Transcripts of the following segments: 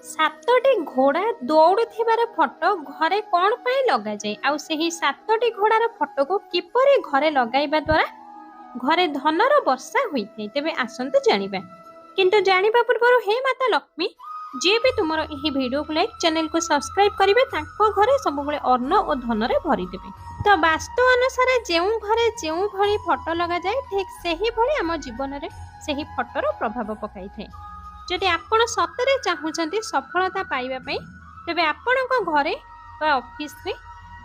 सातटी घोड़ा दौड़ुथिबार फटो घरे कौन पाई लगाଯାଏ ଆଉ ସେହି ସାତଟି ଘୋଡ଼ାର ଫଟୋକୁ କିପରି ଘରେ ଲଗାଇବା ଦ୍ୱାରା ଘରେ ଧନର ବର୍ଷା ହୋଇଥାଏ। ତେବେ ଆସନ୍ତୁ ଜାଣିବା। କିନ୍ତୁ ଜାଣିବା ପୂର୍ବରୁ ହେ ମାତା ଲକ୍ଷ୍ମୀ ଯିଏ ବି ତୁମର ଏହି ଭିଡ଼ିଓକୁ ଲାଇକ୍ ଚ୍ୟାନେଲକୁ ସବସ୍କ୍ରାଇବ କରିବେ ତାଙ୍କ ଘରେ ସବୁବେଳେ ଅନ୍ନ ଓ ଧନରେ ଭରିଦେବେ। ତ ବାସ୍ତୁ ଅନୁସାରେ ଯେଉଁ ଘରେ ଯେଉଁଭଳି ଫଟୋ ଲଗାଯାଏ ଠିକ୍ ସେହିଭଳି ଆମ ଜୀବନରେ ସେହି ଫଟୋର ପ୍ରଭାବ ପକାଇଥାଏ। ଯଦି ଆପଣ ସତରେ ଚାହୁଁଛନ୍ତି ସଫଳତା ପାଇବା ପାଇଁ ତେବେ ଆପଣଙ୍କ ଘରେ ବା ଅଫିସରେ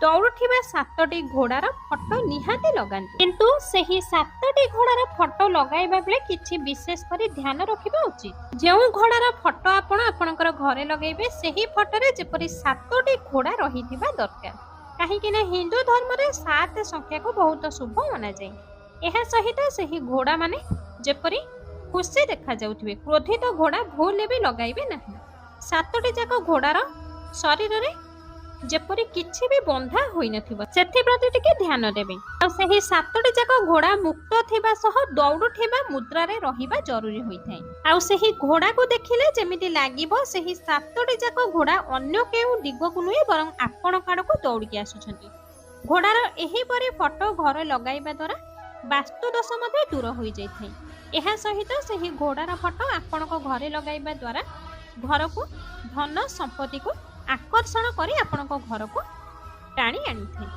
ଦୌଡ଼ୁଥିବା ସାତଟି ଘୋଡ଼ାର ଫଟୋ ନିହାତି ଲଗାନ୍ତୁ। କିନ୍ତୁ ସେହି ସାତଟି ଘୋଡ଼ାର ଫଟୋ ଲଗାଇବା ବେଳେ କିଛି ବିଶେଷ କରି ଧ୍ୟାନ ରଖିବା ଉଚିତ। ଯେଉଁ ଘୋଡ଼ାର ଫଟୋ ଆପଣ ଆପଣଙ୍କର ଘରେ ଲଗାଇବେ ସେହି ଫଟୋରେ ଯେପରି ସାତଟି ଘୋଡ଼ା ରହିଥିବା ଦରକାର। କାହିଁକି ନା ହିନ୍ଦୁ ଧର୍ମରେ 7 ସଂଖ୍ୟାକୁ ବହୁତ ଶୁଭ ମନାଯାଏ। ଏହା ସହିତ ସେହି ଘୋଡ଼ାମାନେ ଯେପରି ଖୁସି ଦେଖାଯାଉଥିବେ। କ୍ରୋଧିତ ଘୋଡ଼ା ଭୁଲରେ ବି ଲଗାଇବେ ନାହିଁ। ସାତଟି ଯାକ ଘୋଡ଼ାର ଶରୀରରେ ଯେପରି କିଛି ବି ବନ୍ଧା ହୋଇନଥିବ ସେଥିପ୍ରତି ଟିକେ ଧ୍ୟାନ ଦେବେ। ଆଉ ସେହି ସାତଟି ଯାକ ଘୋଡ଼ା ମୁକ୍ତ ଥିବା ସହ ଦୌଡ଼ୁଥିବା ମୁଦ୍ରାରେ ରହିବା ଜରୁରୀ ହୋଇଥାଏ। ଆଉ ସେହି ଘୋଡ଼ାକୁ ଦେଖିଲେ ଯେମିତି ଲାଗିବ ସେହି ସାତଟି ଯାକ ଘୋଡ଼ା ଅନ୍ୟ କେଉଁ ଦିଗକୁ ନୁହେଁ ବରଂ ଆପଣଙ୍କ ଆଡ଼କୁ ଦୌଡ଼ିକି ଆସୁଛନ୍ତି। ଘୋଡ଼ାର ଏହିପରି ଫଟୋ ଘରେ ଲଗାଇବା ଦ୍ୱାରା ବାସ୍ତୁ ଦୋଷ ମଧ୍ୟ ଦୂର ହୋଇଯାଇଥାଏ। ଏହା ସହିତ ସେହି ଘୋଡ଼ାର ଫଟୋ ଆପଣଙ୍କ ଘରେ ଲଗାଇବା ଦ୍ୱାରା ଘରକୁ ଧନ ସମ୍ପତ୍ତିକୁ ଆକର୍ଷଣ କରି ଆପଣଙ୍କ ଘରକୁ ଟାଣି ଆଣିଥାଏ।